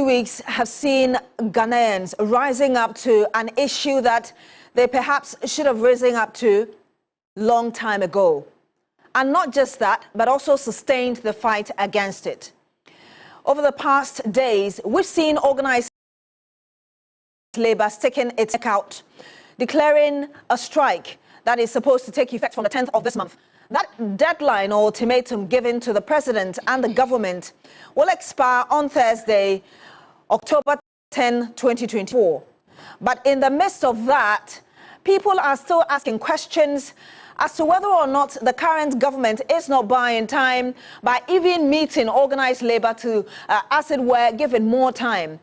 few weeks have seen Ghanaians rising up to an issue that they perhaps should have risen up to long time ago. And not just that, but also sustained the fight against it. Over the past days, we've seen organized labor sticking its neck out, declaring a strike that is supposed to take effect from the 10th of this month. That deadline or ultimatum given to the president and the government will expire on Thursday, October 10, 2024. But in the midst of that, people are still asking questions as to whether or not the current government is not buying time by even meeting organized labor to, as it were, give it more time.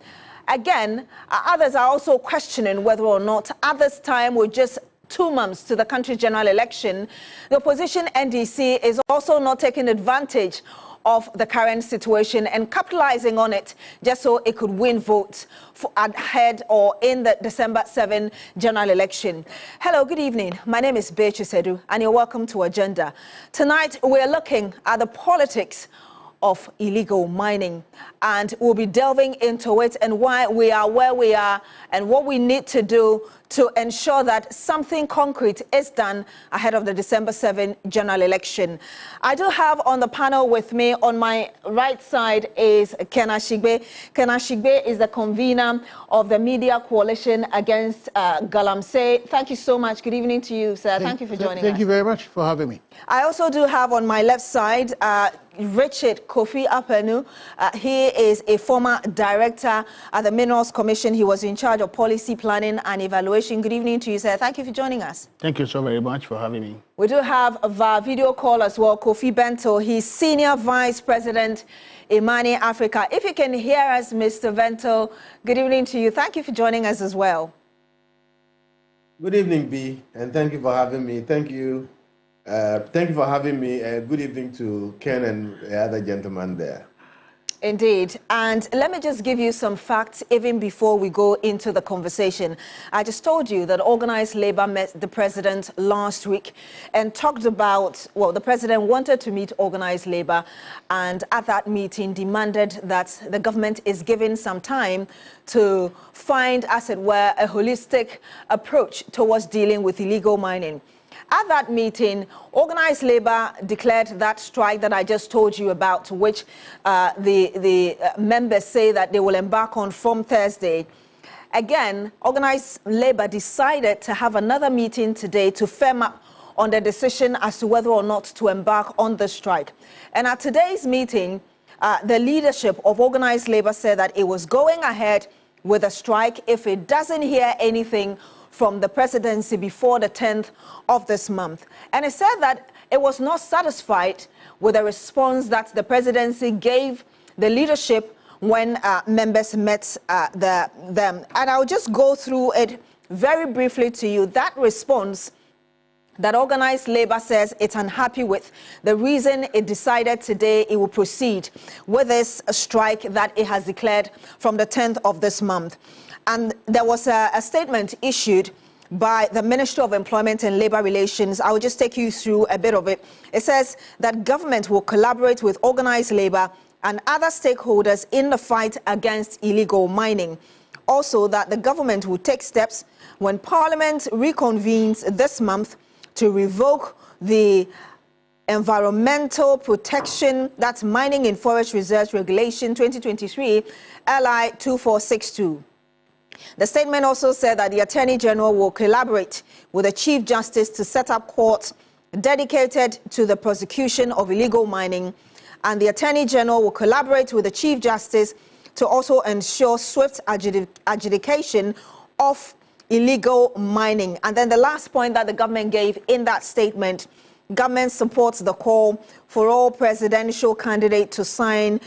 Again, others are also questioning whether or not at this time will just 2 months to the country's general election, the opposition NDC is also not taking advantage of the current situation and capitalizing on it just so it could win votes ahead or in the December 7 general election. Hello, good evening. My name is Beatrice Edu and you're welcome to Agenda. Tonight, we're looking at the politics of illegal mining, and we'll be delving into it and why we are where we are and what we need to do to ensure that something concrete is done ahead of the December 7 general election. I do have on the panel with me on my right side is Ken Ashigbe. Ken Ashigbe is the convener of the Media Coalition Against Galamsey. Thank you so much. Good evening to you, sir. Thank you for joining us. Thank you very much for having me. I also do have on my left side Richard Kofi Apenu. He is a former director at the Minerals Commission. He was in charge of policy planning and evaluation. Good evening to you, sir. Thank you for joining us. Thank you so very much for having me. We do have via video call as well, Kofi Bento. He's Senior Vice President, Imani Africa. If you can hear us, Mr. Bento, good evening to you. Thank you for joining us as well. Good evening, B, and thank you for having me. Thank you. Thank you for having me. Good evening to Ken and the other gentleman there. Indeed. And let me just give you some facts even before we go into the conversation. I just told you that organized labor met the president last week and talked about, well, the president wanted to meet organized labor and at that meeting demanded that the government is given some time to find, as it were, a holistic approach towards dealing with illegal mining. At that meeting, organized labor declared that strike that I just told you about, which the members say that they will embark on from Thursday. Again, organized labor decided to have another meeting today to firm up on the decision as to whether or not to embark on the strike. And at today's meeting, the leadership of organized labor said that it was going ahead with a strike if it doesn't hear anything from the presidency before the 10th of this month. And it said that it was not satisfied with the response that the presidency gave the leadership when members met them. And I'll just go through it very briefly to you. That response that organized labor says it's unhappy with, the reason it decided today it will proceed with this strike that it has declared from the 10th of this month. And there was a statement issued by the Ministry of Employment and Labor Relations. I will just take you through a bit of it. It says that government will collaborate with organized labor and other stakeholders in the fight against illegal mining. Also, that the government will take steps when Parliament reconvenes this month to revoke the Environmental Protection, that's Mining in Forest Reserves Regulation 2023, LI 2462. The statement also said that the Attorney General will collaborate with the Chief Justice to set up courts dedicated to the prosecution of illegal mining, and the Attorney General will collaborate with the Chief Justice to also ensure swift adjudication of illegal mining. And then the last point that the government gave in that statement, government supports the call for all presidential candidates to sign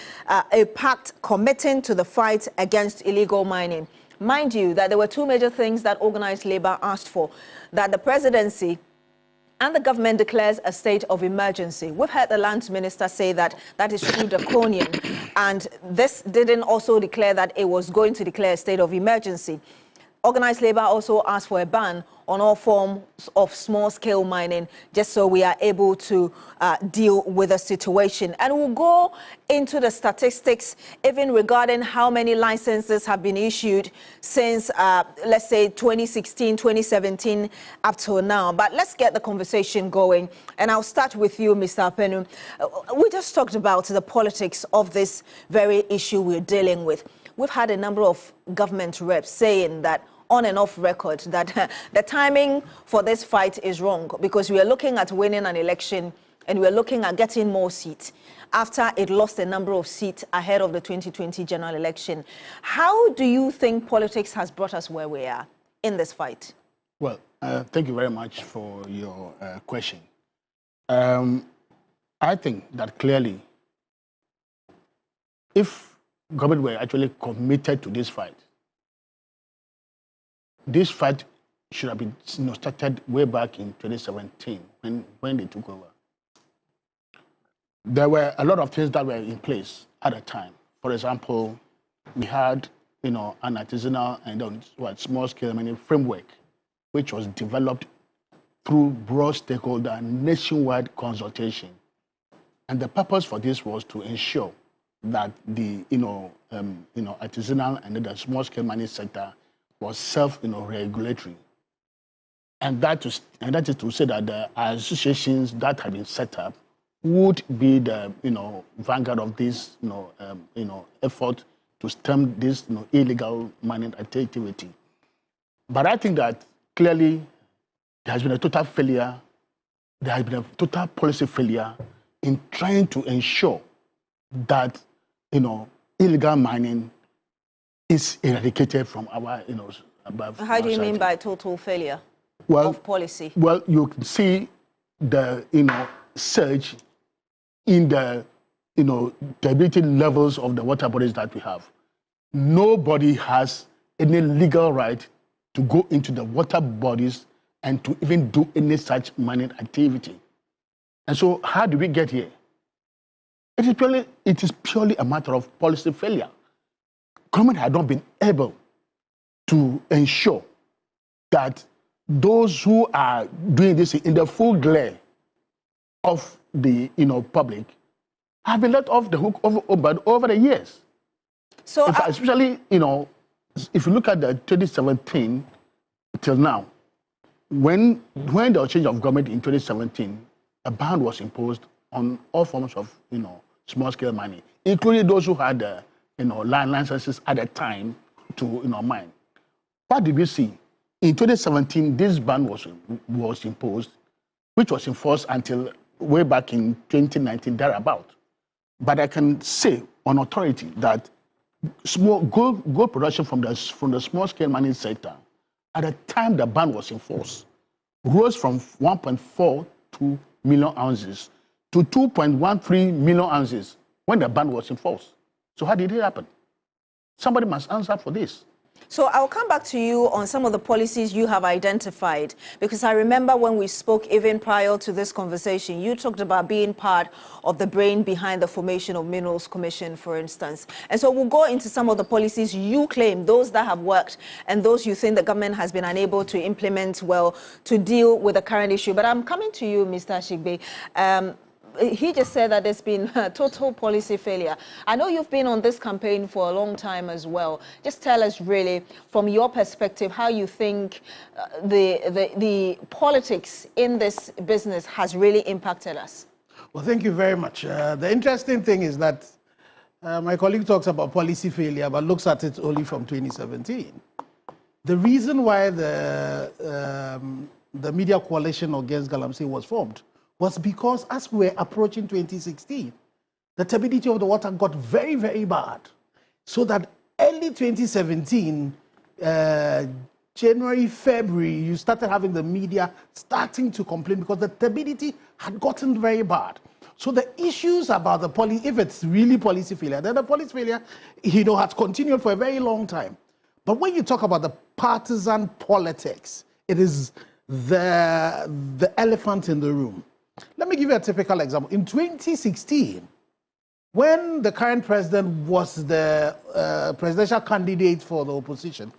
a pact committing to the fight against illegal mining. Mind you that there were two major things that organized labor asked for, that the presidency and the government declares a state of emergency. We've heard the lands minister say that that is too draconian, and this didn't also declare that it was going to declare a state of emergency. Organized labor also asked for a ban on all forms of small-scale mining, just so we are able to deal with the situation. And we'll go into the statistics, even regarding how many licenses have been issued since, let's say, 2016, 2017, up till now. But let's get the conversation going. And I'll start with you, Mr. Apenu. We just talked about the politics of this very issue we're dealing with. We've had a number of government reps saying that on and off record that the timing for this fight is wrong because we are looking at winning an election and we are looking at getting more seats after it lost a number of seats ahead of the 2020 general election. How do you think politics has brought us where we are in this fight? Well, thank you very much for your question. I think that clearly, if government were actually committed to this fight should have been started way back in 2017 when they took over. There were a lot of things that were in place at the time. For example, we had an artisanal and small-scale mining framework, which was developed through broad stakeholder nationwide consultation. And the purpose for this was to ensure that the artisanal and the small-scale mining sector was self-regulatory, and that is to say that the associations that have been set up would be the vanguard of this effort to stem this illegal mining activity. But I think that clearly there has been a total failure. There has been a total policy failure in trying to ensure that illegal mining is eradicated from our above. How do you mean by total failure of policy? Well, you can see the surge in the stability levels of the water bodies that we have. Nobody has any legal right to go into the water bodies and to even do any such mining activity. And so how do we get here? It is purely a matter of policy failure. Government had not been able to ensure that those who are doing this in the full glare of the public have been let off the hook over the years. So in fact, especially if you look at the 2017 till now, when there was change of government in 2017, a ban was imposed on all forms of small-scale mining, including those who had land licenses at the time to mine. What did we see? In 2017, this ban was imposed, which was enforced until way back in 2019, thereabout. But I can say on authority that small gold production from the small-scale mining sector, at the time the ban was enforced, rose from 1.42 million ounces to 2.13 million ounces when the ban was enforced. So how did it happen? Somebody must answer for this. So I'll come back to you on some of the policies you have identified, because I remember when we spoke even prior to this conversation, you talked about being part of the brain behind the formation of Minerals Commission, for instance. And so we'll go into some of the policies you claim, those that have worked and those you think the government has been unable to implement well to deal with the current issue. But I'm coming to you, Mr. Ashigbe. He just said that there's been a total policy failure. I know you've been on this campaign for a long time as well. Just tell us really, from your perspective, how you think the politics in this business has really impacted us. Well, thank you very much. The interesting thing is that my colleague talks about policy failure, but looks at it only from 2017. The reason why the media coalition against Galamsey was formed was because as we were approaching 2016, the turbidity of the water got very, very bad. So that early 2017, January, February, you started having the media starting to complain because the turbidity had gotten very bad. So the issues about the policy, if it's really policy failure, then the policy failure, has continued for a very long time. But when you talk about the partisan politics, it is the elephant in the room. Let me give you a typical example. In 2016, when the current president was the presidential candidate for the opposition,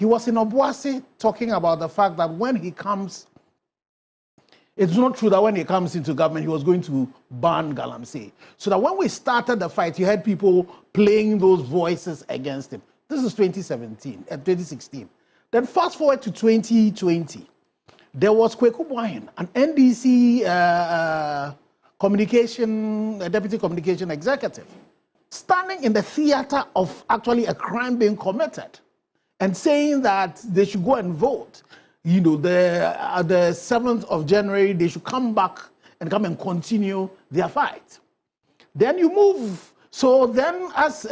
He was in Obuasi talking about the fact that when he comes, it's not true that when he comes into government, he was going to ban Galamsey. So that when we started the fight, you had people playing those voices against him. This is 2016. Then fast forward to 2020. There was Kweku Boahen, an NDC deputy communication executive, standing in the theater of actually a crime being committed and saying that they should go and vote. You know, the 7th of January, they should come back and come and continue their fight. Then you move. So then as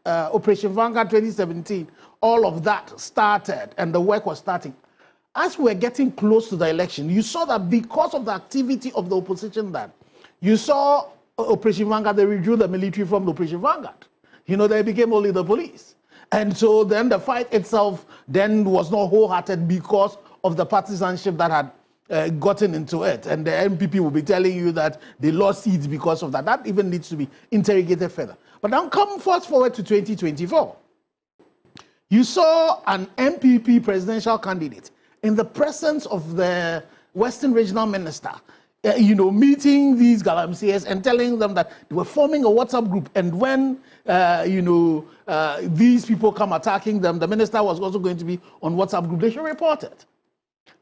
Operation Vanguard 2017, all of that started and the work was starting. As we're getting close to the election, you saw that because of the activity of the opposition then, you saw Operation Vanguard, they withdrew the military from the Operation Vanguard. You know, they became only the police. And so then the fight itself then was not wholehearted because of the partisanship that had gotten into it. And the MPP will be telling you that they lost seats because of that. That even needs to be interrogated further. But now come fast forward to 2024. You saw an MPP presidential candidate in the presence of the Western Regional Minister, meeting these Galamseys and telling them that they were forming a WhatsApp group. And when, these people come attacking them, the minister was also going to be on WhatsApp group. They should report it.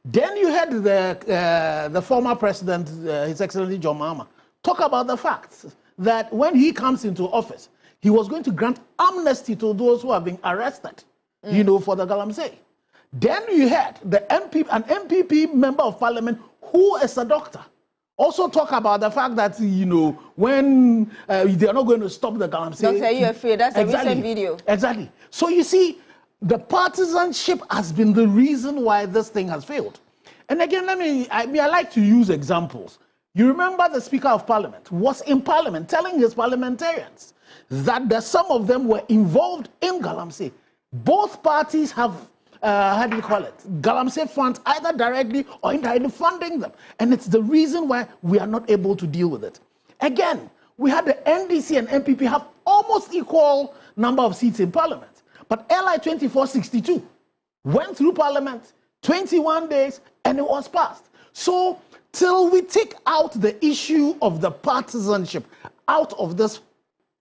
Then you had the former president, His Excellency John Mahama, talk about the fact that when he comes into office, he was going to grant amnesty to those who have been arrested, for the Galamsey. Then you had an MPP member of parliament who is a doctor also talk about the fact that, when they are not going to stop the Galamsey. Doctor, are you afraid? That's exactly, a recent video. Exactly. So you see, the partisanship has been the reason why this thing has failed. And again, I like to use examples. You remember the Speaker of Parliament was in Parliament telling his parliamentarians that some of them were involved in Galamsey. Both parties have how do you call it? Galamsey funds either directly or indirectly funding them. And it's the reason why we are not able to deal with it. Again, we had the NDC and MPP have almost equal number of seats in Parliament. But LI 2462 went through Parliament 21 days and it was passed. So till we take out the issue of the partisanship out of this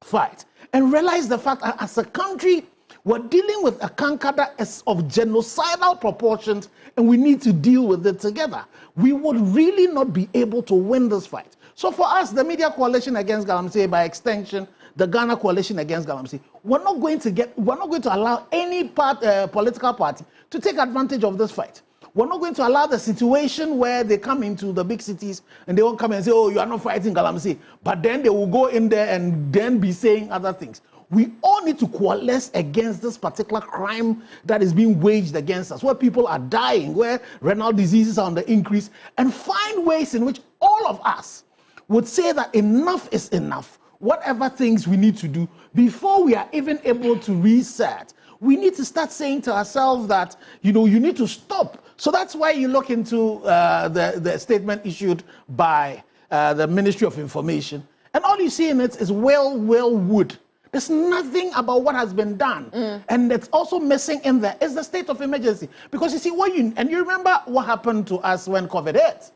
fight and realize the fact that as a country, we're dealing with a canker that is of genocidal proportions, and we need to deal with it together. We would really not be able to win this fight. So for us, the Media Coalition Against Galamsey, by extension, the Ghana Coalition Against Galamsey, we're not going to allow any political party to take advantage of this fight. We're not going to allow the situation where they come into the big cities and they won't come and say, oh, you are not fighting Galamsey, but then they will go in there and then be saying other things. We all need to coalesce against this particular crime that is being waged against us, where people are dying, where renal diseases are on the increase, and find ways in which all of us would say that enough is enough, whatever things we need to do before we are even able to reset. We need to start saying to ourselves that, you need to stop. So that's why you look into the statement issued by the Ministry of Information, and all you see in it is wood. There's nothing about what has been done. And it's also missing in there is the state of emergency. Because you see, and you remember what happened to us when COVID hit.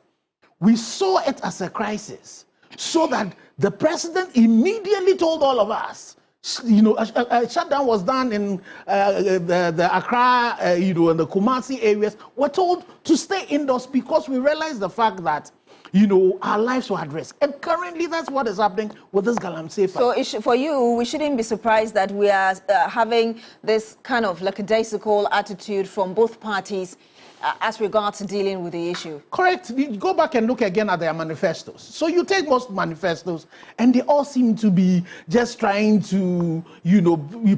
We saw it as a crisis. So that the president immediately told all of us, a shutdown was done in the Accra, and the Kumasi areas. We're told to stay indoors because we realized the fact that our lives were at risk. And currently, that's what is happening with this Galamsey fight. So for you, we shouldn't be surprised that we are having this kind of lackadaisical attitude from both parties as regards to dealing with the issue. Correct. You go back and look again at their manifestos. So you take most manifestos, and they all seem to be just trying to,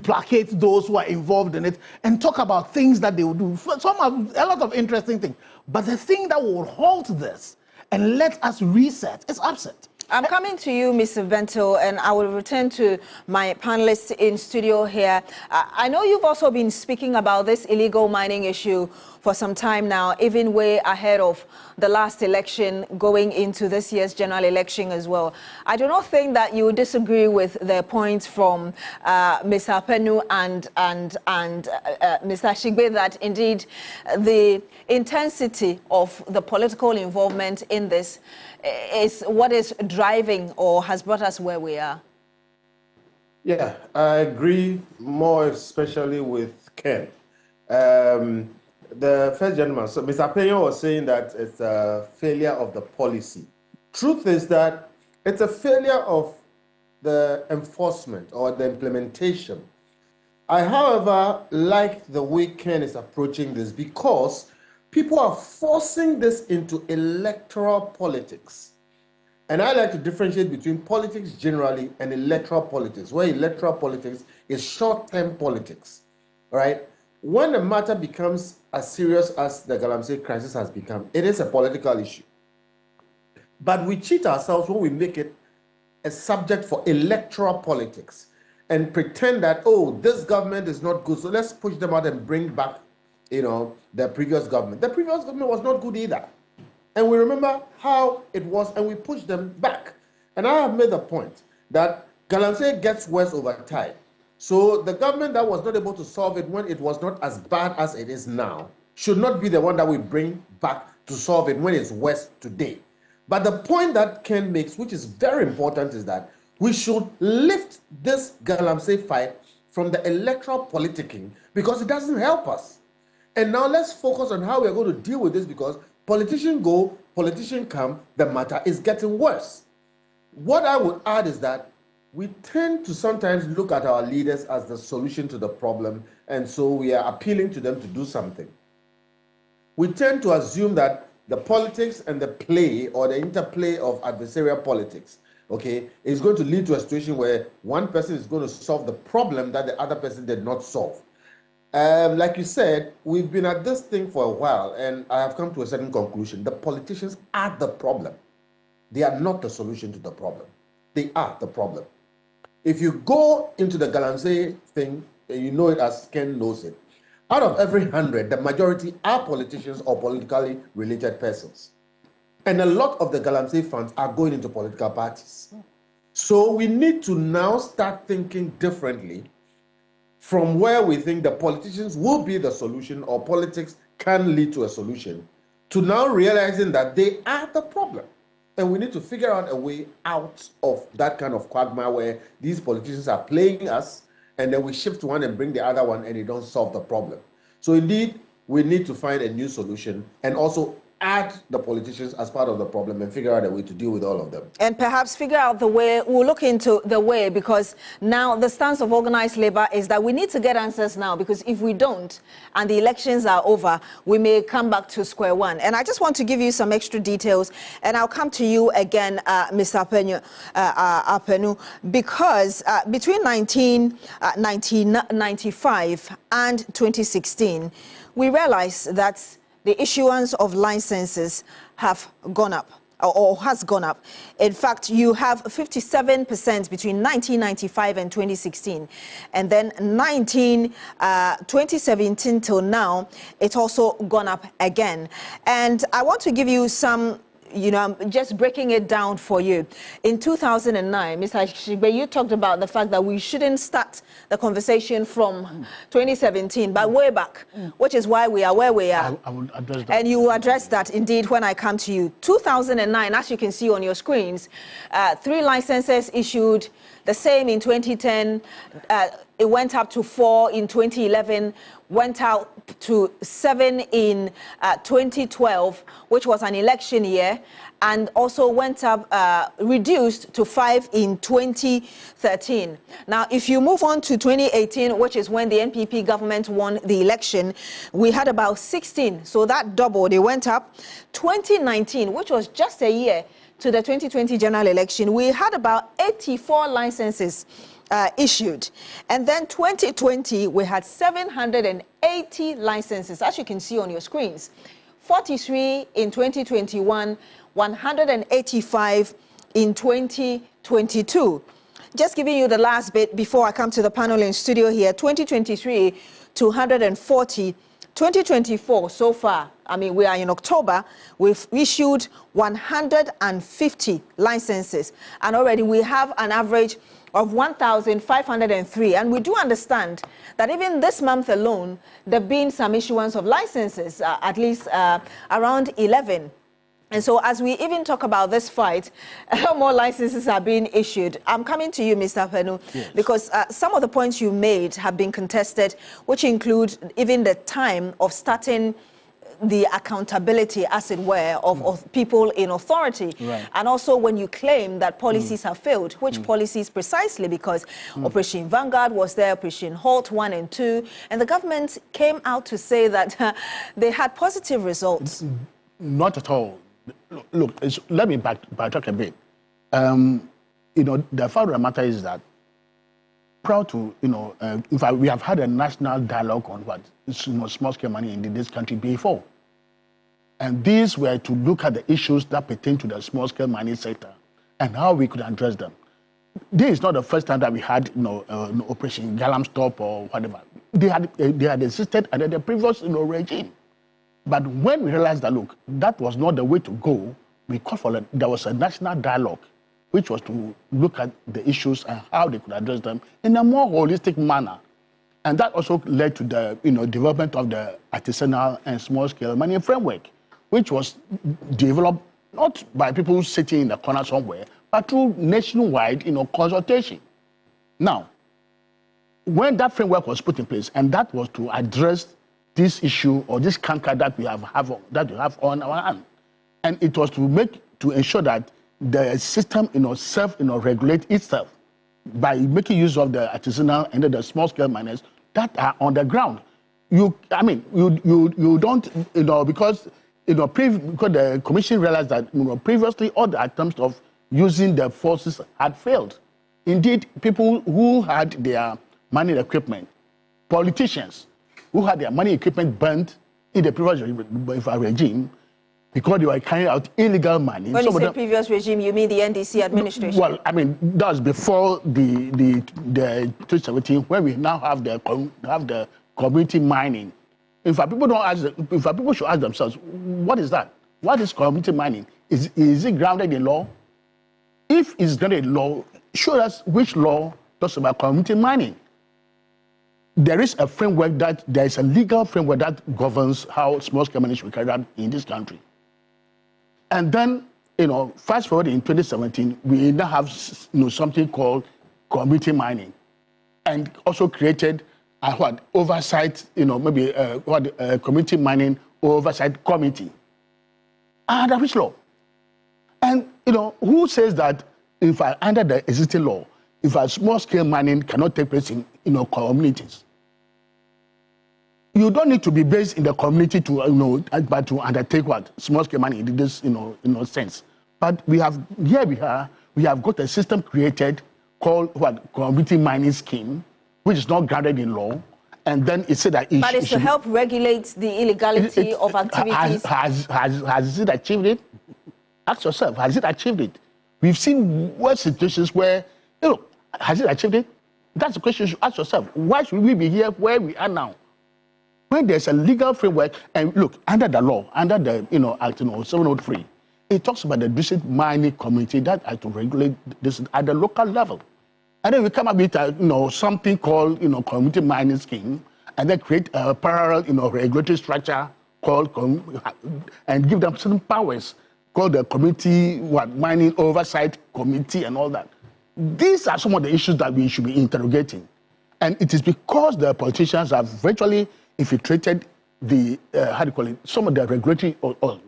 placate those who are involved in it and talk about things that they will do. Some have a lot of interesting things. But the thing that will halt this and let us reset is absent. I'm coming to you, Mr. Bento, and I will return to my panelists in studio here. I know you've also been speaking about this illegal mining issue for some time now, even way ahead of the last election, going into this year's general election as well. I do not think that you would disagree with the points from Mr. Apenu and Mr. Shigbe that indeed the intensity of the political involvement in this is what is driving or has brought us where we are. Yeah, I agree more especially with Ken. The first gentleman, so Mr. Apenu was saying that it's a failure of the policy. Truth is that it's a failure of the enforcement or the implementation. I, however, like the way Ken is approaching this because people are forcing this into electoral politics. And I like to differentiate between politics generally and electoral politics, where electoral politics is short-term politics, right? When a matter becomes as serious as the Galamsey crisis has become, it is a political issue. But we cheat ourselves when we make it a subject for electoral politics and pretend that, oh, this government is not good, so let's push them out and bring back, you know, the previous government. The previous government was not good either. And we remember how it was, and we pushed them back. And I have made the point that Galamsey gets worse over time. So the government that was not able to solve it when it was not as bad as it is now should not be the one that we bring back to solve it when it's worse today. But the point that Ken makes, which is very important, is that we should lift this Galamsey fight from the electoral politicking because it doesn't help us. And now let's focus on how we're going to deal with this because politicians go, politicians come, the matter is getting worse. What I would add is that we tend to sometimes look at our leaders as the solution to the problem, and so we are appealing to them to do something. We tend to assume that the politics and the play or the interplay of adversarial politics, okay, is going to lead to a situation where one person is going to solve the problem that the other person did not solve. Like you said, we've been at this thing for a while, and I have come to a certain conclusion. The politicians are the problem. They are not the solution to the problem. They are the problem. If you go into the Galamsey thing, you know it as Ken knows it. Out of every 100, the majority are politicians or politically related persons. And a lot of the Galamsey funds are going into political parties. So we need to now start thinking differently from where we think the politicians will be the solution or politics can lead to a solution, to now realizing that they are the problem. And we need to figure out a way out of that kind of quagmire where these politicians are playing us, and then we shift one and bring the other one, and they don't solve the problem. So indeed, we need to find a new solution and also add the politicians as part of the problem and figure out a way to deal with all of them. And perhaps figure out the way, we'll look into the way, because now the stance of organized labor is that we need to get answers now, because if we don't and the elections are over, we may come back to square one. And I just want to give you some extra details, and I'll come to you again, Mr. Apenu, because between 1995 and 2016, we realized that the issuance of licenses have gone up, or has gone up. In fact, you have 57% between 1995 and 2016. And then 2017 till now, it's also gone up again. And I want to give you some, you know, I'm just breaking it down for you. In 2009, Mr. Shigbe, you talked about the fact that we shouldn't start the conversation from 2017, but way back, which is why we are where we are. I will address that. And you will address that indeed when I come to you. 2009, as you can see on your screens, 3 licenses issued, the same in 2010. It went up to 4 in 2011, went out to 7 in 2012, which was an election year, and also went up, reduced to 5 in 2013. Now, if you move on to 2018, which is when the NPP government won the election, we had about 16, so that doubled, it went up. 2019, which was just a year to the 2020 general election, we had about 84 licenses issued. And then 2020, we had 780 licenses, as you can see on your screens. 43 in 2021, 185 in 2022. Just giving you the last bit before I come to the panel in studio here. 2023, 240. 2024 so far, I mean, we are in October, we've issued 150 licenses, and already we have an average of 1,503. And we do understand that even this month alone, there have been some issuance of licenses, at least around 11. And so as we even talk about this fight, more licenses are being issued. I'm coming to you, Mr. Penu, yes, because some of the points you made have been contested, which include even the time of starting the accountability, as it were, of people in authority. Right. And also when you claim that policies have failed, which policies precisely? Because Operation Vanguard was there, Operation Halt 1 and 2, and the government came out to say that they had positive results. Not at all. Look, let me backtrack a bit. You know, the fact of the matter is that proud to, you know, in fact, we have had a national dialogue on what small-scale money in this country before. And these were to look at the issues that pertain to the small-scale money sector and how we could address them. This is not the first time that we had, you know, Operation Galam Stop or whatever. They had existed under the previous, you know, regime. But when we realized that, look, that was not the way to go, we called for there was a national dialogue, which was to look at the issues and how they could address them in a more holistic manner. And that also led to the, you know, development of the artisanal and small-scale money framework, which was developed not by people sitting in the corner somewhere, but through nationwide, you know, consultation. Now, when that framework was put in place, and that was to address this issue or this canker that we have on our hand, and it was to ensure that the system, you know, regulate itself by making use of the artisanal and the small-scale miners that are on the ground. You don't, you know, because, you know, because the commission realized that, you know, previously all the attempts of using the forces had failed. Indeed, people who had their money equipment, politicians who had their money equipment burnt in the previous regime because they were carrying out illegal money. When you say previous regime, you mean the NDC administration? Well, I mean, that was before the 2017, when we now have the community mining. In fact, people should ask themselves, what is that? What is community mining? Is it grounded in law? If it's grounded in law, show us which law talks about community mining. There is a framework there is a legal framework that governs how small-scale mining should be carried out in this country. And then, you know, fast forward in 2017, we now have, you know, something called community mining, and also created a oversight, you know, maybe community mining oversight committee. Under which law? And, you know, who says that if under the existing law, if a small-scale mining cannot take place in, you know, communities? You don't need to be based in the community to, you know, but to undertake what small-scale mining in this, you know, sense. But we have got a system created called community mining scheme, which is not grounded in law, and then it said that but it's to help regulate the illegality of activities. Has it achieved it? Ask yourself, has it achieved it? We've seen worse situations where, you know, has it achieved it? That's the question you should ask yourself. Why should we be here where we are now? When there's a legal framework, and look, under the law, under the, you know, Act 703, it talks about the district mining community that has to regulate this at the local level. And then we come up with, you know, something called, you know, community mining scheme, and then create a parallel, you know, regulatory structure called, and give them certain powers called the community mining oversight committee and all that. These are some of the issues that we should be interrogating. And it is because the politicians have virtually infiltrated the, some of the regulatory,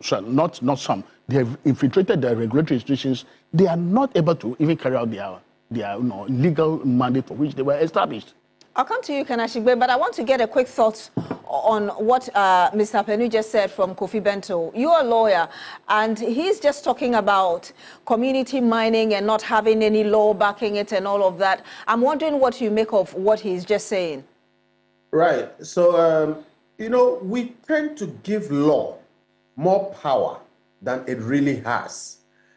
sorry, not some, they have infiltrated the regulatory institutions. They are not able to even carry out their you know, legal mandate for which they were established. I'll come to you, Kanashigbe, but I want to get a quick thought on what Mr. Penu just said from Kofi Bento. You're a lawyer, and he's just talking about community mining and not having any law backing it and all of that. I'm wondering what you make of what he's just saying. Right. So, you know, we tend to give law more power than it really has.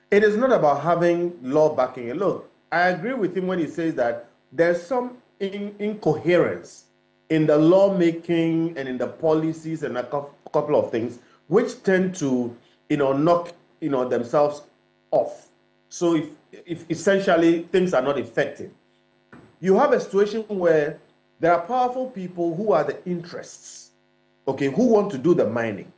It is not about having law backing it. Look, I agree with him when he says that there's some incoherence in the lawmaking and in the policies and a couple of things which tend to, knock, themselves off. So if essentially things are not effective, you have a situation where there are powerful people who are the interests, okay, who want to do the mining,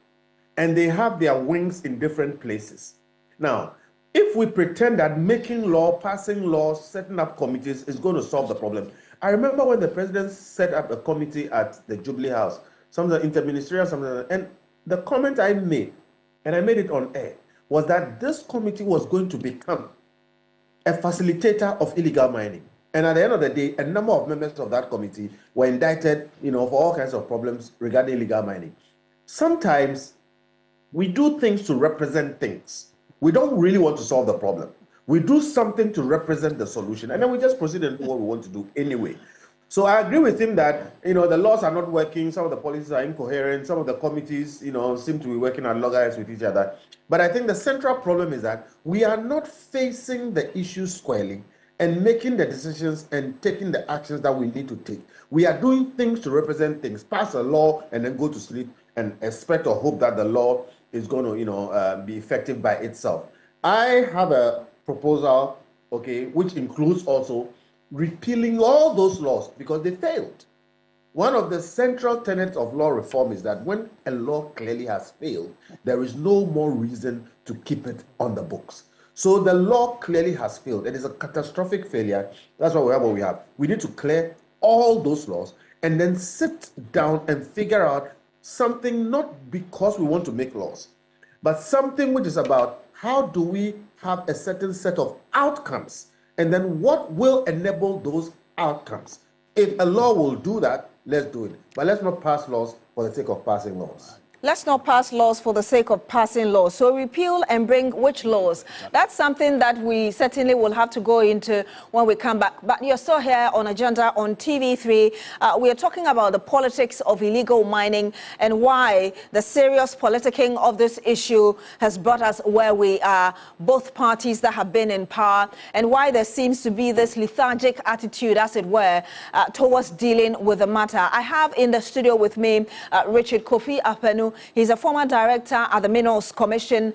and they have their wings in different places. Now, if we pretend that making law, passing laws, setting up committees is going to solve the problem. I remember when the president set up a committee at the Jubilee House, some of the interministerial, and the comment I made, and I made it on air, was that this committee was going to become a facilitator of illegal mining. And at the end of the day, a number of members of that committee were indicted, for all kinds of problems regarding illegal mining. Sometimes we do things to represent things. We don't really want to solve the problem. We do something to represent the solution, and then we just proceed and do what we want to do anyway. So I agree with him that, the laws are not working, some of the policies are incoherent, some of the committees, seem to be working at loggerheads with each other. But I think the central problem is that we are not facing the issues squarely and making the decisions and taking the actions that we need to take. We are doing things to represent things, pass a law and then go to sleep and expect or hope that the law is going to, be effective by itself. I have a proposal, okay, which includes also repealing all those laws because they failed. One of the central tenets of law reform is that when a law clearly has failed, there is no more reason to keep it on the books. So the law clearly has failed. It is a catastrophic failure. That's why we have what we have. We need to clear all those laws and then sit down and figure out something, not because we want to make laws, but something which is about how do we have a certain set of outcomes, and then what will enable those outcomes. If a law will do that, let's do it. But let's not pass laws for the sake of passing laws. Let's not pass laws for the sake of passing laws. So repeal and bring which laws? That's something that we certainly will have to go into when we come back. But you're still here on Agenda on TV3. We are talking about the politics of illegal mining and why the serious politicking of this issue has brought us where we are, both parties that have been in power, and why there seems to be this lethargic attitude, as it were, towards dealing with the matter. I have in the studio with me Richard Kofi Apenu. He's a former director at the Minerals Commission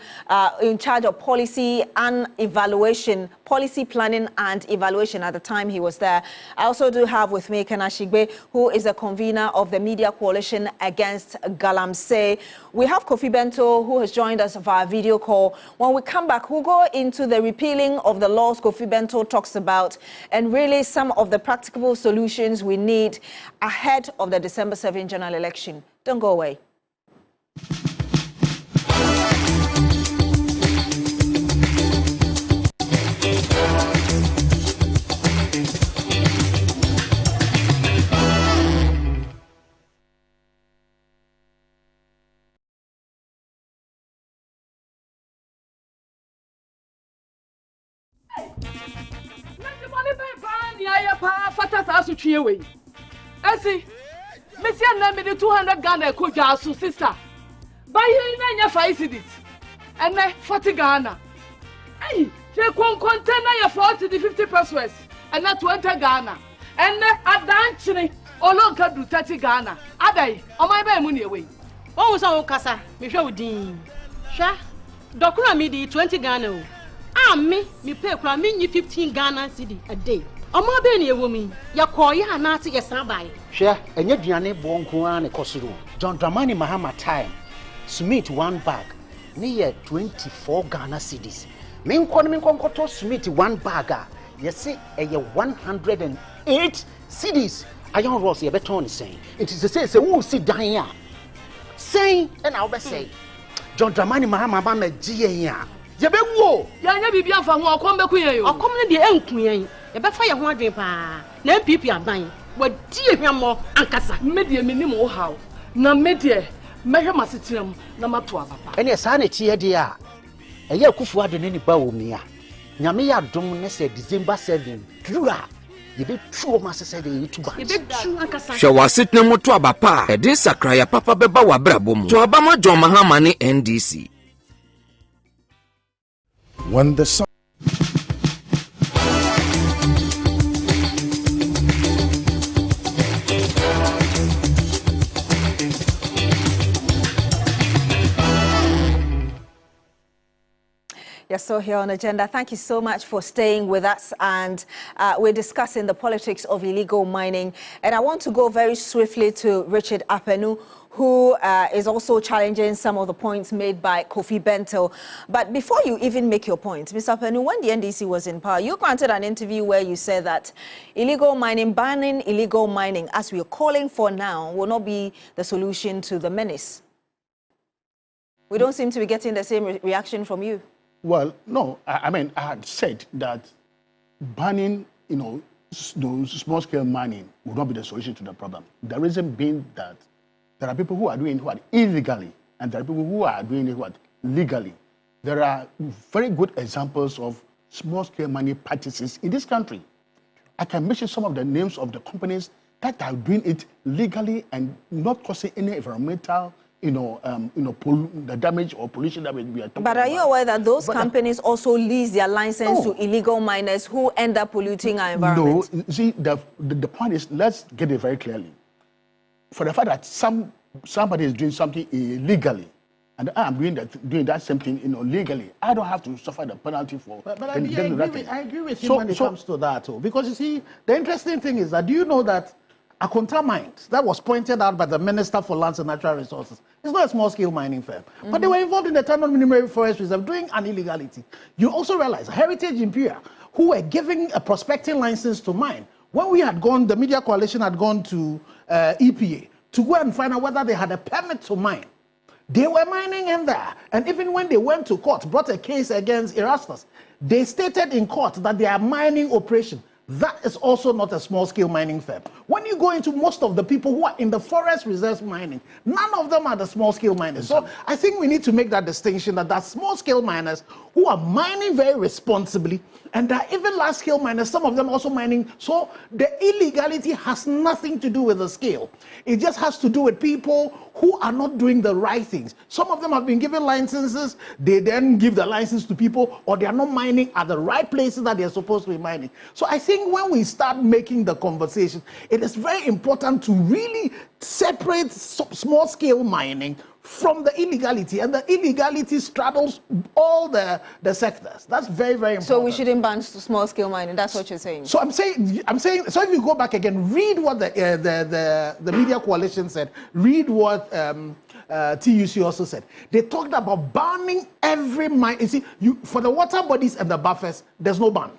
in charge of policy and evaluation, policy planning and evaluation at the time he was there. I also do have with me Kenashigbe, who is a convener of the Media Coalition Against Galamsey. We have Kofi Bento, who has joined us via video call. When we come back, we'll go into the repealing of the laws Kofi Bento talks about and really some of the practicable solutions we need ahead of the December 7 general election. Don't go away. Messi and me the 200 Ghana ko jasu sister. Buy you na 5 cedis. And na 40 Ghana. Hey, she kon container ya 40 to 50 pesos. And na 20 Ghana. And na adanchini olonka do 30 Ghana. Adai, o mai ba mu ne we. Won so wo kasa, me hwe odin. Hwa, dokura me di 20 Ghana o. Ah me pay kura me nyi 15 Ghana cedi a day. Omo be ne ewo mi, ya koye anate ye san bai. Hwe, enye duane bo nko an ekosoro. John Dramani Mahama time. Smith 1 bag. Ne ye 24 Ghana cedis. Me nko to Smith 1 bag a, ye say eye 108 cedis. Ayon Ross ye beton say. It is say wo si dan a. Say and I will say. John Dramani Mahama ba ma gie a. Ye be wo. Ya nya bibia fa ho okom be ku yen yo. Okom ne de enku yen. Ye be fa ye ho adwen pa. Na MPP aban. Wadi ehwamo ankasa. Me de minim wo haw. Na me de mehwe masetinam na mato ababa. Ene sa na tie de a. Eye akufu ade ne ni ba wo mi a. Nyame ya dom ne se December 7 dura. Ye be tuo masese de YouTube. Ye be tu ankasa. Hwe wasetinam moto abapa. E de sakra ya papa beba wa brabo mu. To abama John Mahama ne NDC. When the sun You're still here on Agenda. Thank you so much for staying with us. And we're discussing the politics of illegal mining. And I want to go very swiftly to Richard Apenu, who is also challenging some of the points made by Kofi Bento. But before you even make your point, Mr. Apenu, when the NDC was in power, you granted an interview where you said that illegal mining, banning illegal mining, as we're calling for now, will not be the solution to the menace. We don't seem to be getting the same reaction from you. Well, no, I mean, I had said that banning, small-scale mining would not be the solution to the problem. The reason being that there are people who are doing what illegally, and there are people who are doing it what legally. There are very good examples of small-scale mining practices in this country. I can mention some of the names of the companies that are doing it legally and not causing any environmental the damage or pollution that we are talking about. But are you aware that those companies also lease their license to illegal miners who end up polluting our environment? No, see, the point is, let's get it very clearly. For the fact that somebody is doing something illegally, and I am doing that same thing legally, I don't have to suffer the penalty for. But I agree with you when it comes to that, too. Because you see, the interesting thing is that do you know that Akonta Mines, that was pointed out by the Minister for Lands and Natural Resources, it's not a small-scale mining firm, but they were involved in the Tanon Mineral Forest Reserve doing an illegality. You also realize Heritage Imperial, who were giving a prospecting license to mine, when we had gone, the Media Coalition had gone to EPA to go and find out whether they had a permit to mine. They were mining in there. And even when they went to court, brought a case against Erastus, they stated in court that they are mining operation. That is also not a small-scale mining firm. When you go into most of the people who are in the forest reserves mining, none of them are the small-scale miners. So I think we need to make that distinction that there are small-scale miners who are mining very responsibly, and there are even large-scale miners, some of them also mining. So the illegality has nothing to do with the scale. It just has to do with people who are not doing the right things. Some of them have been given licenses, they then give the license to people, or they are not mining at the right places that they are supposed to be mining. So I think when we start making the conversation, it is very important to really separate small-scale mining from the illegality, and the illegality straddles all the sectors. That's very, very important. So we shouldn't ban small-scale mining. That's what you're saying. So I'm saying. So if you go back again, read what the Media Coalition said. Read what TUC also said. They talked about banning every mine. You see, for the water bodies and the buffers, there's no ban,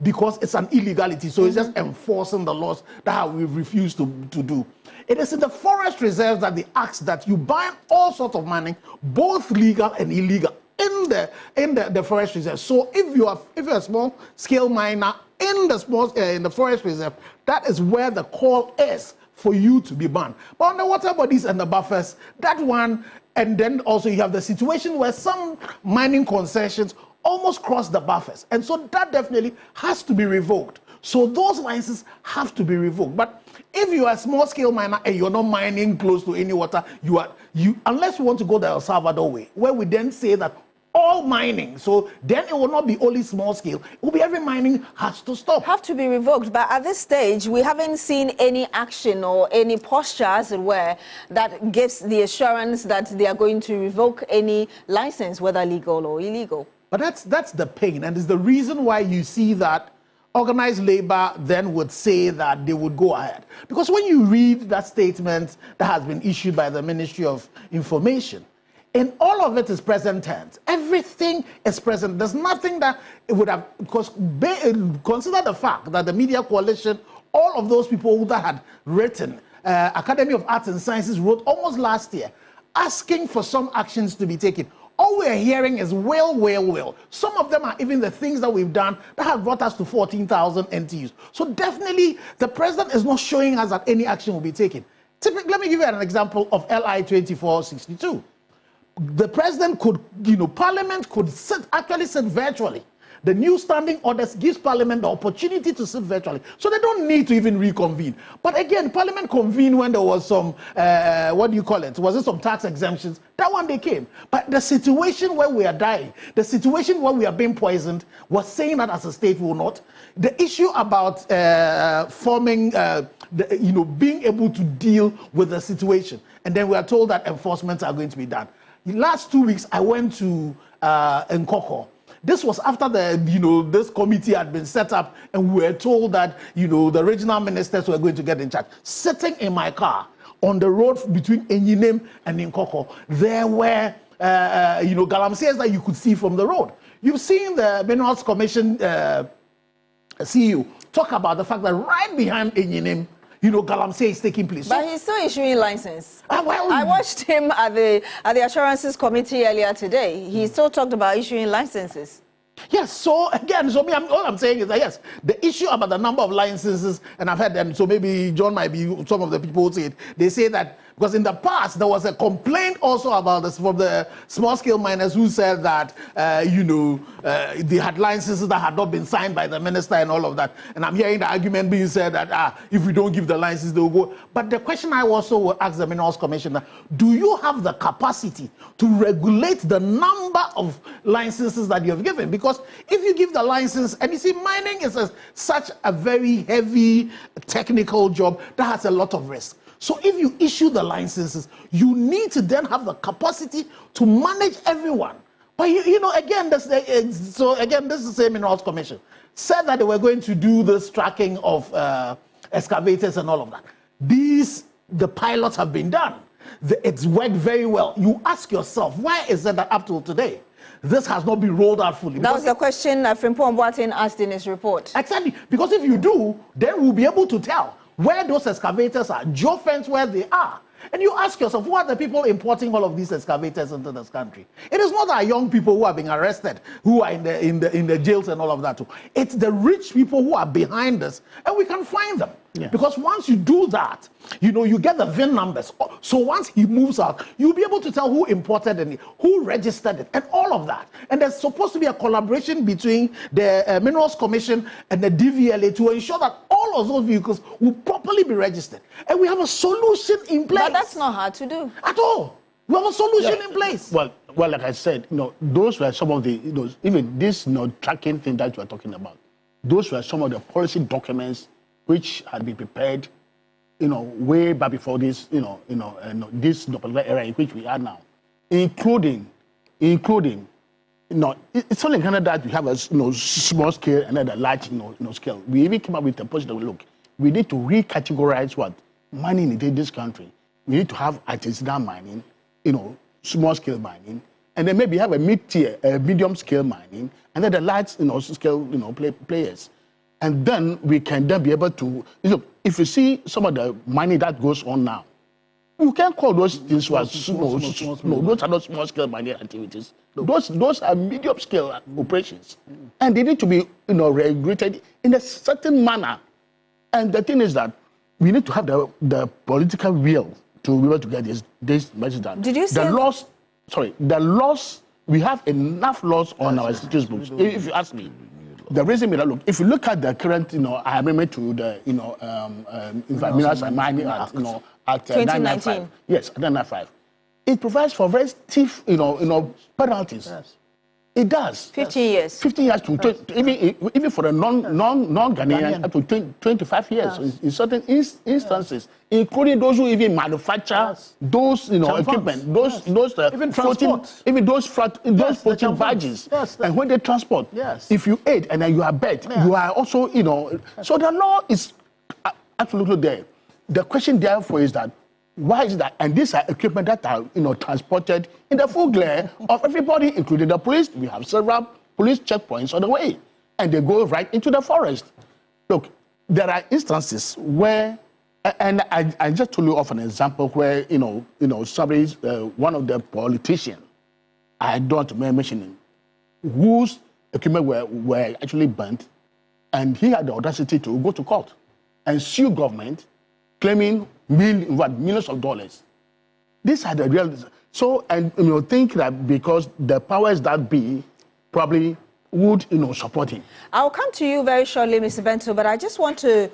because it's an illegality. So it's just enforcing the laws that we refuse to do. It is in the forest reserves that they ask that you ban all sorts of mining, both legal and illegal, in the forest reserve. So if you're a small scale miner in the forest reserve, that is where the call is for you to be banned. But on the water bodies and the buffers, that one, and then also you have the situation where some mining concessions almost cross the buffers, and so that definitely has to be revoked. So those licenses have to be revoked. But if you are a small-scale miner and you're not mining close to any water, unless you want to go the El Salvador way, where we then say that all mining, so then it will not be only small-scale, it will be every mining has to stop. Have to be revoked, but at this stage, we haven't seen any action or any posture, as it were, that gives the assurance that they are going to revoke any license, whether legal or illegal. But that's the pain, and it's the reason why you see that organized labor then would say that they would go ahead. Because when you read that statement that has been issued by the Ministry of Information, and all of it is present tense. Everything is present. There's nothing that it would have, because consider the fact that the Media Coalition, all of those people that had written, Academy of Arts and Sciences wrote almost last year, asking for some actions to be taken. All we're hearing is well. Some of them are even the things that we've done that have brought us to 14,000 NTUs. So definitely the president is not showing us that any action will be taken. Typically, let me give you an example of LI 2462. The president could, Parliament could actually sit virtually. The new standing orders gives Parliament the opportunity to sit virtually. So they don't need to even reconvene. But again, Parliament convened when there was some, was it some tax exemptions? That one they came. But the situation where we are dying, the situation where we are being poisoned, was saying that as a state will not. The issue about being able to deal with the situation. And then we are told that enforcements are going to be done. The last 2 weeks, I went to Nkoko. this was after this committee had been set up, and we were told that, the regional ministers were going to get in charge. Sitting in my car on the road between Enyinem and Nkoko, there were, galamsees that you could see from the road. You've seen the Minerals Commission CEO talk about the fact that right behind Enyinem, galamsey is taking place. But he's still issuing license. Well, I watched him at the Assurances Committee earlier today. He still talked about issuing licenses. Yes, so again, all I'm saying is that, yes, the issue about the number of licenses, and I've heard them, so maybe John might be some of the people who say it, they say that, because in the past, there was a complaint also about this from the small-scale miners who said that, they had licenses that had not been signed by the minister and all of that. And I'm hearing the argument being said that, if we don't give the licenses, they'll go. But the question I also will ask the Minerals Commissioner, do you have the capacity to regulate the number of licenses that you have given? Because if you give the license, and you see, mining is such a very heavy technical job that has a lot of risk. So if you issue the licenses, you need to then have the capacity to manage everyone. But again, this is the same Minerals Commission said that they were going to do this tracking of excavators and all of that. The pilots have been done. It's worked very well. You ask yourself, why is it that up till today, this has not been rolled out fully? That was the question Frimpong Boateng asked in his report. Exactly. Because if you do, then we'll be able to tell where those excavators are, geofence where they are. And you ask yourself, who are the people importing all of these excavators into this country? It is not our young people who are being arrested, who are in the jails and all of that too. It's the rich people who are behind us, and we can find them. Yes. Because once you do that, you get the VIN numbers. So once he moves out, you'll be able to tell who imported it, who registered it, and all of that. And there's supposed to be a collaboration between the Minerals Commission and the DVLA to ensure that all of those vehicles will properly be registered. And we have a solution in place. But that's not hard to do. At all. We have a solution in place. Well, like I said, those were some of the, even this tracking thing that you are talking about. Those were some of the policy documents which had been prepared, way back before this, this particular era in which we are now, including, it's only in Canada that we have a small scale and then a large, scale. We even came up with a position. Look, we need to recategorize what mining in this country. We need to have artisanal mining, small scale mining, and then maybe have a mid-tier, medium scale mining, and then the large, scale, players. And then we can then be able to, look, if you see some of the mining that goes on now, you can't call those things those are not small scale mining activities. Those are medium scale operations. And they need to be, regulated in a certain manner. And the thing is that we need to have the political will to be able to get this message done. Did you say the laws, we have enough laws on our statutes books, if you ask me. The reason is that, look, if you look at the current, amendment to the, Minerals and Mining Act, at 2019. Yes, 995. It provides for very stiff, penalties. Yes. It does. 15 years. 15 years to even for a non-Ghanaian, up to 25 years in certain instances, including those who even manufacture those, equipment, those even transport, even those floating barges, and when they transport, if you aid and then you abet, you are also, so the law is absolutely there. The question therefore is that, why is that? And these are equipment that are, transported in the full glare of everybody, including the police. We have several police checkpoints on the way, and they go right into the forest. Look, there are instances where, and I just told you of an example where, somebody's, one of the politicians, I don't mention him, whose equipment were actually burnt, and he had the audacity to go to court and sue government, claiming millions of dollars. These are the real. So, and think that because the powers that be probably would, support him. I'll come to you very shortly, Mr. Bento, but I just want to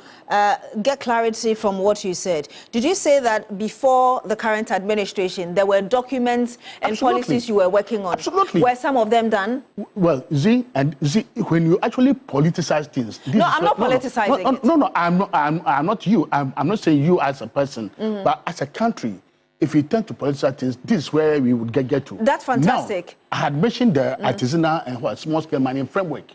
get clarity from what you said. Did you say that before the current administration, there were documents and policies you were working on? Absolutely. Were some of them done? Well, when you actually politicize things... No, I'm not politicizing it. No, I'm not you. I'm not saying you as a person, but as a country, if we turn to political things, this is where we would get to. That's fantastic. Now, I had mentioned the artisanal and small-scale mining framework,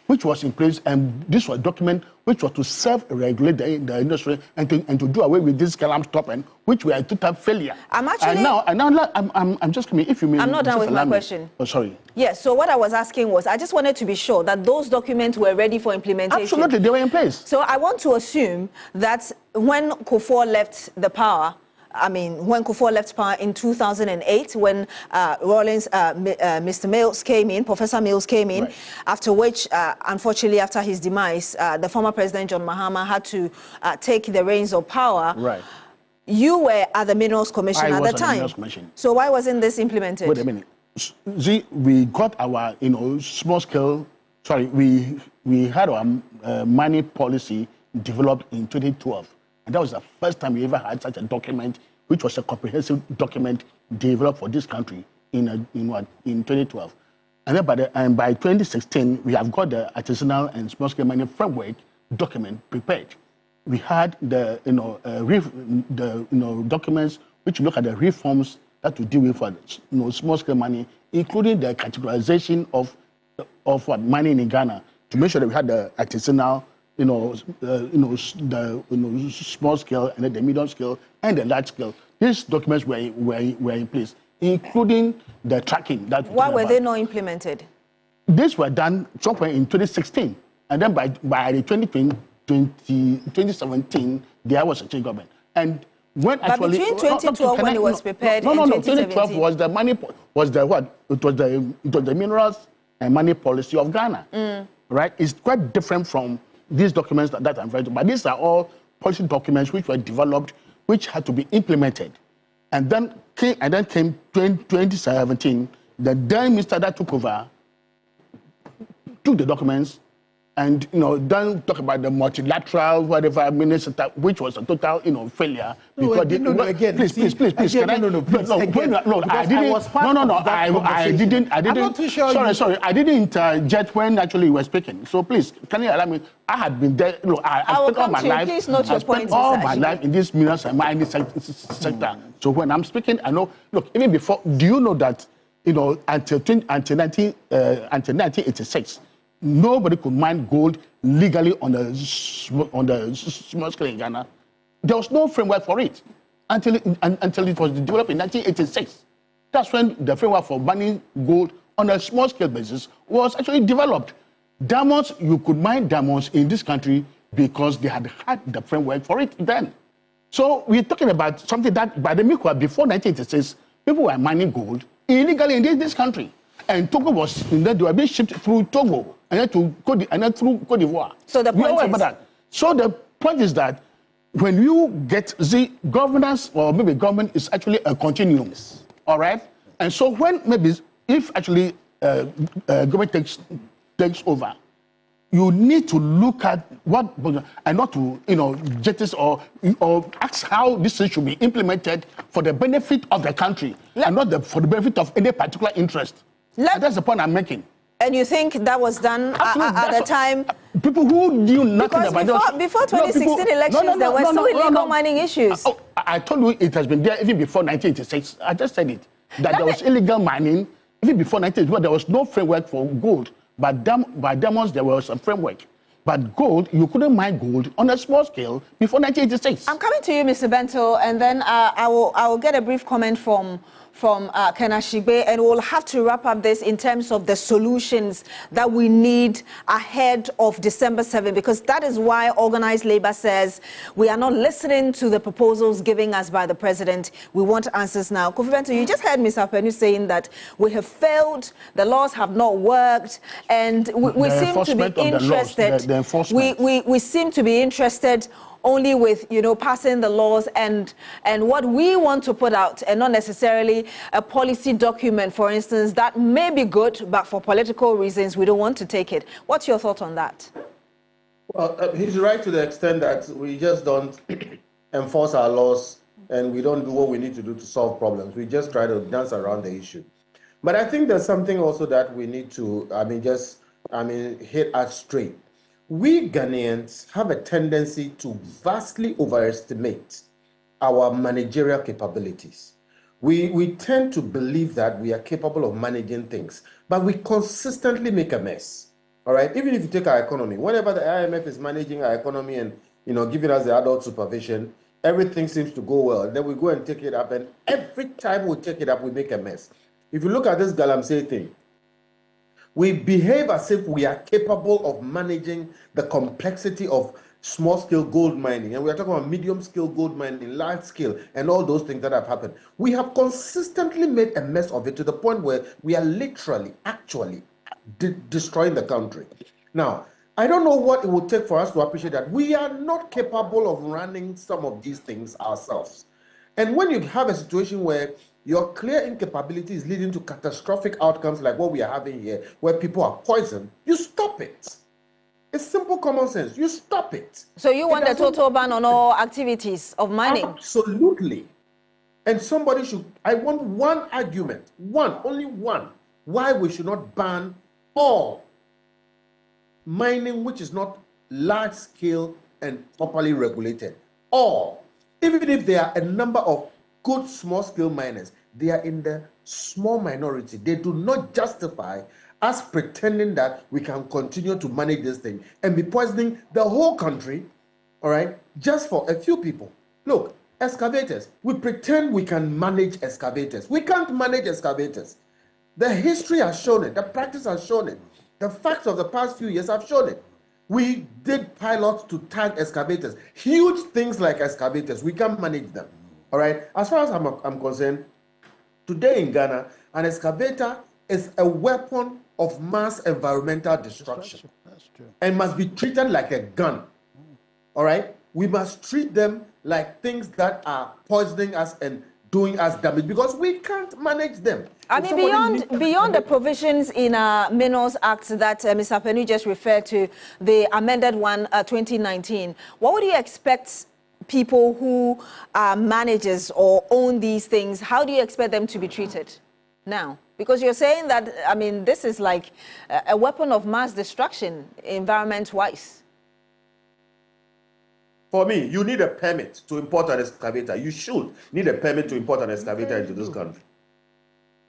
which was in place, and this was a document which was to self-regulate the industry and to do away with this calam stopping, which were a total failure. I'm actually... I'm just coming, if you mean... I'm not done with my question. Oh, sorry. Yes, so what I was asking was, I just wanted to be sure that those documents were ready for implementation. Absolutely, they were in place. So I want to assume that when Kufuor left the power, when Kufuor left power in 2008, when Mr. Mills came in, Professor Mills came in, right. After which, unfortunately, after his demise, the former President John Mahama had to take the reins of power. Right. You were at the Minerals Commission at the time. Minerals Commission. So why wasn't this implemented? Wait a minute. See, we got our, small scale. Sorry, we had our money policy developed in 2012. And that was the first time we ever had such a document, which was a comprehensive document developed for this country in 2012. And then by 2016, we have got the artisanal and small-scale mining framework document prepared. We had the documents which look at the reforms that to deal with for small-scale mining, including the categorization of mining in Ghana, to make sure that we had the artisanal, the small scale and then the medium scale and the large scale. These documents were in place, including the tracking. Why were they not implemented? These were done somewhere in 2016, and then by the 2017, there was a change government. And when but actually between 2012 when it was prepared and 2012 was the money was the what? It was the minerals and money policy of Ghana, right? It's quite different from these documents that I'm referring to, but these are all policy documents which were developed, which had to be implemented. And then came 2017, the then minister that took over took the documents and then talk about the multilateral whatever minister, which was a total failure. Because please, I didn't interject when actually you were speaking. So please, can you allow me? I had been there. I spent all my life. Please note your point. All my life in this minerals and mining sector. So when I'm speaking, I know. Look, even before, do you know that until 1986. Nobody could mine gold legally on the small scale in Ghana. There was no framework for it until it was developed in 1986. That's when the framework for mining gold on a small scale basis was actually developed. Diamonds, you could mine diamonds in this country because they had the framework for it then. So we're talking about something that by the Mikwa before 1986, people were mining gold illegally in this country. And Togo was, they were being shipped through Togo and then through Cote d'Ivoire. So the point is... So the point is that when you get the governance or maybe government is actually a continuum, all right? And so when maybe, if actually government takes over, you need to look at what, and not to, jettison or ask how this thing should be implemented for the benefit of the country and not for the benefit of any particular interest. That's the point I'm making. And you think that was done at the time? People who knew nothing about this. Before 2016 elections, there were still illegal mining issues. I told you it has been there even before 1986. I just said it. That there was illegal mining even before 1986. There was no framework for gold. But by diamonds, there was a framework. But gold, you couldn't mine gold on a small scale before 1986. I'm coming to you, Mr. Bento, and then I will get a brief comment from Kenashigbe, and we'll have to wrap up this in terms of the solutions that we need ahead of December 7, because that is why organized labor says we are not listening to the proposals given us by the president. We want answers now. Kofi Bento, you just heard Mr. Penu saying that we have failed, the laws have not worked, and we seem to be interested. We seem to be interested only with, passing the laws and what we want to put out, and not necessarily a policy document, for instance, that may be good, but for political reasons, we don't want to take it. What's your thought on that? Well, he's right to the extent that we just don't enforce our laws and we don't do what we need to do to solve problems. We just try to dance around the issue. But I think there's something also that we need to, hit us straight. We Ghanaians have a tendency to vastly overestimate our managerial capabilities. We tend to believe that we are capable of managing things, but we consistently make a mess. All right, even if you take our economy, whenever the IMF is managing our economy and giving us the adult supervision, everything seems to go well. Then we go and take it up, and every time we take it up, we make a mess. If you look at this Galamsey thing, we behave as if we are capable of managing the complexity of small-scale gold mining, and we are talking about medium-scale gold mining, large-scale, and all those things that have happened. We have consistently made a mess of it to the point where we are literally, actually destroying the country. Now, I don't know what it would take for us to appreciate that we are not capable of running some of these things ourselves. And when you have a situation where your clear incapability is leading to catastrophic outcomes like what we are having here, where people are poisoned, you stop it. It's simple common sense. You stop it. So you want a total ban on all activities of mining? Absolutely. And somebody should, I want one argument, only one, why we should not ban all mining which is not large scale and properly regulated. All. Even if there are a number of good small scale miners, they are in the small minority. They do not justify us pretending that we can continue to manage this thing and be poisoning the whole country, all right, just for a few people. Look, excavators, we pretend we can manage excavators. We can't manage excavators. The history has shown it. The practice has shown it. The facts of the past few years have shown it. We did pilots to tag excavators. Huge things like excavators, we can't manage them, all right? As far as I'm concerned, today in Ghana, an excavator is a weapon of mass environmental destruction. That's true. And must be treated like a gun. All right? We must treat them like things that are poisoning us and doing us damage because we can't manage them. I mean, beyond the provisions in Minerals Act that Mr. Penny just referred to, the amended one, 2019, what would you expect people who are managers or own these things, how do you expect them to be treated now? Because you're saying that, I mean, this is like a weapon of mass destruction, environment-wise. For me, you need a permit to import an excavator. You should need a permit to import an excavator into this country.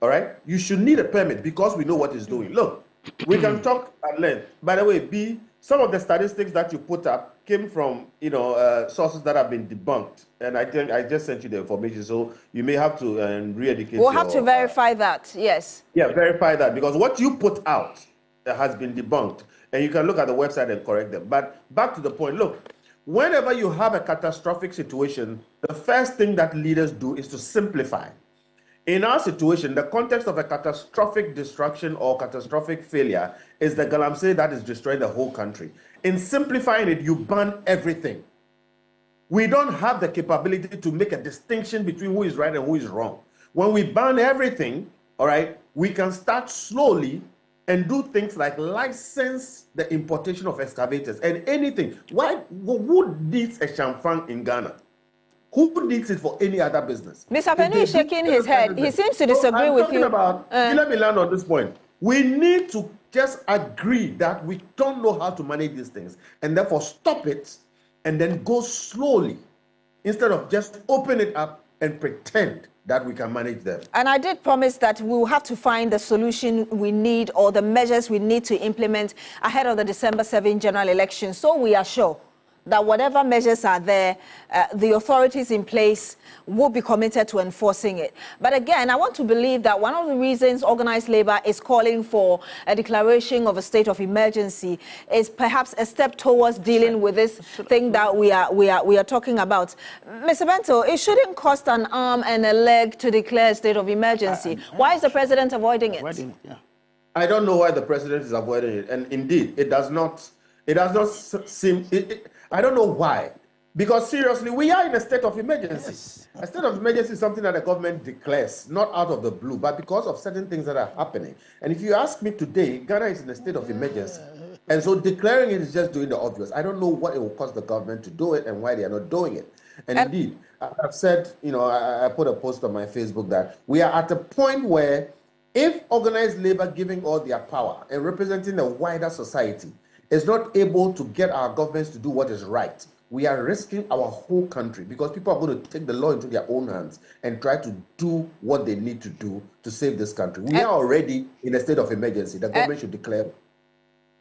All right? You should need a permit because we know what it's doing. Look, we can talk at length. By the way, B, some of the statistics that you put up came from, sources that have been debunked. And I think I just sent you the information, so you may have to re-educate. We'll have to verify that, yes. Yeah, verify that, because what you put out has been debunked. And you can look at the website and correct them. But back to the point, look, whenever you have a catastrophic situation, the first thing that leaders do is to simplify. In our situation, the context of a catastrophic destruction or catastrophic failure is the Galamsey that is destroying the whole country. In simplifying it, you ban everything. We don't have the capability to make a distinction between who is right and who is wrong. When we ban everything, all right, we can start slowly and do things like license the importation of excavators and anything. Who needs a chamfang in Ghana? Who needs it for any other business? Mr. Penny is shaking his head. He seems to disagree with you. Let me land on this point. We need to just agree that we don't know how to manage these things and therefore stop it and then go slowly instead of just open it up and pretend that we can manage them. And I did promise that we will have to find the solution we need or the measures we need to implement ahead of the December 7 general election, so we are sure that whatever measures are there, the authorities in place will be committed to enforcing it. But again, I want to believe that one of the reasons organized labor is calling for a declaration of a state of emergency is perhaps a step towards dealing with this thing that we are talking about. Mr. Bento, it shouldn't cost an arm and a leg to declare a state of emergency. Why is the president avoiding it? I don't know why the president is avoiding it, and indeed, it does not seem. I don't know why. Because seriously, we are in a state of emergency. Yes. A state of emergency is something that the government declares, not out of the blue, but because of certain things that are happening. And if you ask me today, Ghana is in a state of emergency. And so declaring it is just doing the obvious. I don't know what it will cost the government to do it and why they are not doing it. And indeed, I've said, I put a post on my Facebook that we are at a point where if organized labor giving all their power and representing a wider society is not able to get our governments to do what is right, we are risking our whole country because people are going to take the law into their own hands and try to do what they need to do to save this country. We are already in a state of emergency. The government should declare.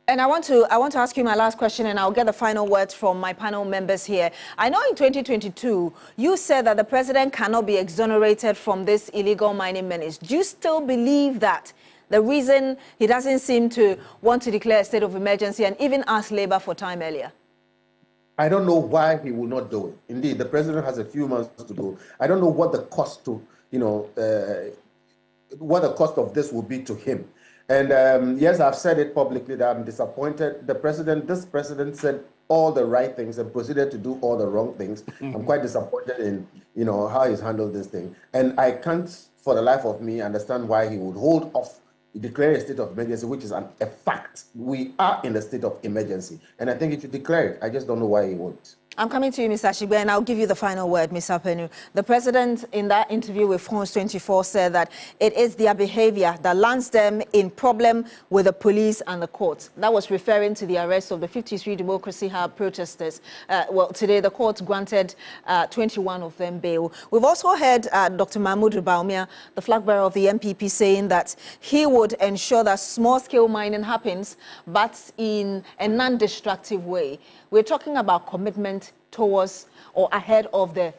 And I want to ask you my last question, and I'll get the final words from my panel members here. I know in 2022, you said that the president cannot be exonerated from this illegal mining menace. Do you still believe that? The reason he doesn't seem to want to declare a state of emergency and even ask Labour for time earlier? I don't know why he will not do it. Indeed, the president has a few months to go. I don't know what the cost to, what the cost of this will be to him. And yes, I've said it publicly that I'm disappointed. This president said all the right things and proceeded to do all the wrong things. I'm quite disappointed in, how he's handled this thing. And I can't, for the life of me, understand why he would hold off declare a state of emergency, which is a fact. We are in a state of emergency. And I think he should declare it. I just don't know why he won't. I'm coming to you, Mr. Ashigbe, and I'll give you the final word, Mr. Apenu. The president, in that interview with France 24, said that it is their behavior that lands them in problem with the police and the courts. That was referring to the arrest of the 53 Democracy Hub protesters. Well, today the court granted 21 of them bail. We've also heard Dr. Mahmoud Baumia, the flag bearer of the MPP, saying that he would ensure that small-scale mining happens, but in a non-destructive way. We're talking about commitment towards or ahead of the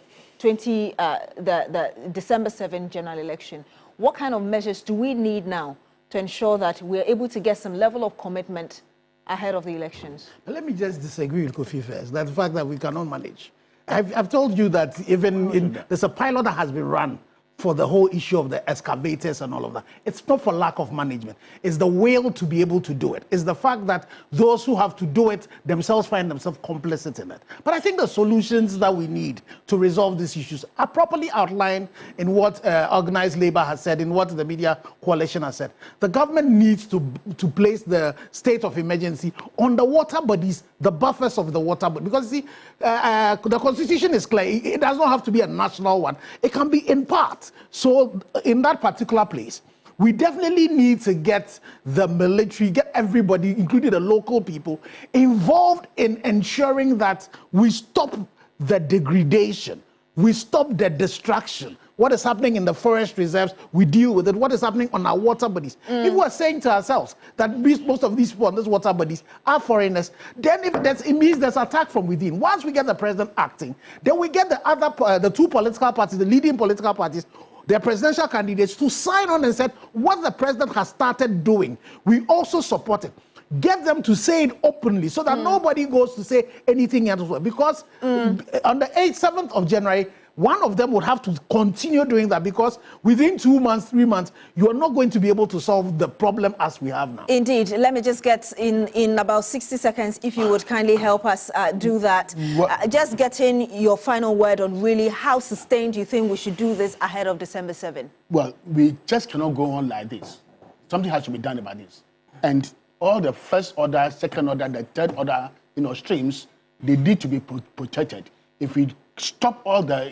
December 7 general election. What kind of measures do we need now to ensure that we're able to get some level of commitment ahead of the elections? Let me just disagree with Kofi first. That's the fact that we cannot manage. I've told you that there's a pilot that has been run for the whole issue of the excavators and all of that. It's not for lack of management. It's the will to be able to do it. It's the fact that those who have to do it themselves find themselves complicit in it. But I think the solutions that we need to resolve these issues are properly outlined in what organized labor has said, in what the media coalition has said. The government needs to place the state of emergency on the water bodies, the buffers of the water bodies. Because see, the constitution is clear. It does not have to be a national one. It can be in part. So in that particular place, we definitely need to get the military, get everybody, including the local people, involved in ensuring that we stop the degradation, we stop the destruction. What is happening in the forest reserves, we deal with it. What is happening on our water bodies? If we're saying to ourselves that most of these people on these water bodies are foreigners, then it means there's attack from within. Once we get the president acting, then we get the two political parties, the leading political parties, their presidential candidates to sign on and say what the president has started doing, we also support it. Get them to say it openly so that nobody goes to say anything else. Because on the 7th of January, one of them would have to continue doing that, because within 2 months, 3 months, you are not going to be able to solve the problem as we have now. Indeed. Let me just get in about 60 seconds, if you would kindly help us do that. Just getting your final word on really how sustained you think we should do this ahead of December 7. Well, we just cannot go on like this. Something has to be done about this. And all the first order, second order, the third order, streams, they need to be protected. If we stop all the,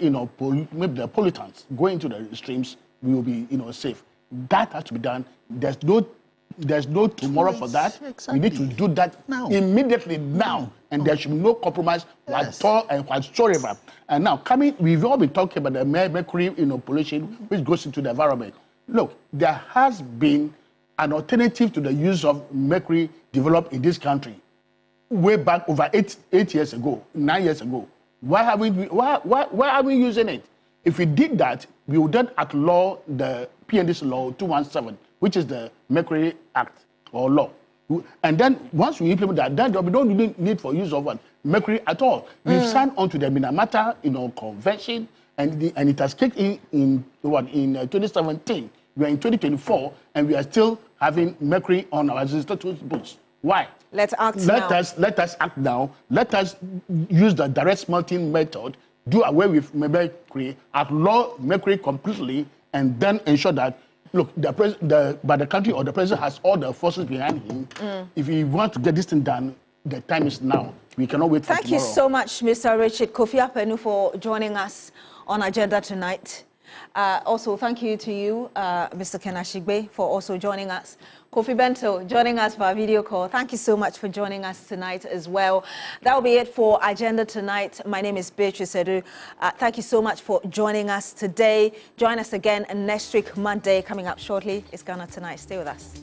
maybe the pollutants going into the streams, we will be, safe. That has to be done. There's no tomorrow for that. Exactly. We need to do that immediately now, and there should be no compromise whatsoever. And now we've all been talking about the mercury, pollution, which goes into the environment. Look, there has been an alternative to the use of mercury developed in this country way back over 8 years ago, 9 years ago. Why are we using it? If we did that, we would then outlaw the PND's law 217, which is the Mercury Act or law. And then once we implement that, then we don't need for use of mercury at all. We've signed on to the Minamata, convention, and it has kicked in 2017. We are in 2024, and we are still having mercury on our registered books. Why? Let's act now. Let us act now. Let us use the direct smelting method, do away with mercury, outlaw mercury completely, and then ensure that, look, the country or the president has all the forces behind him. If we want to get this thing done, the time is now. We cannot wait for tomorrow. Thank you so much, Mr. Richard Kofi Apenu, for joining us on Agenda tonight. Also, thank you to you, Mr. Ken Ashigbe, for also joining us Kofi Bento joining us via video call. Thank you so much for joining us tonight as well. That will be it for Agenda Tonight. My name is Beatrice Edu. Thank you so much for joining us today. Join us again next week, Monday. Coming up shortly is Ghana Tonight. Stay with us.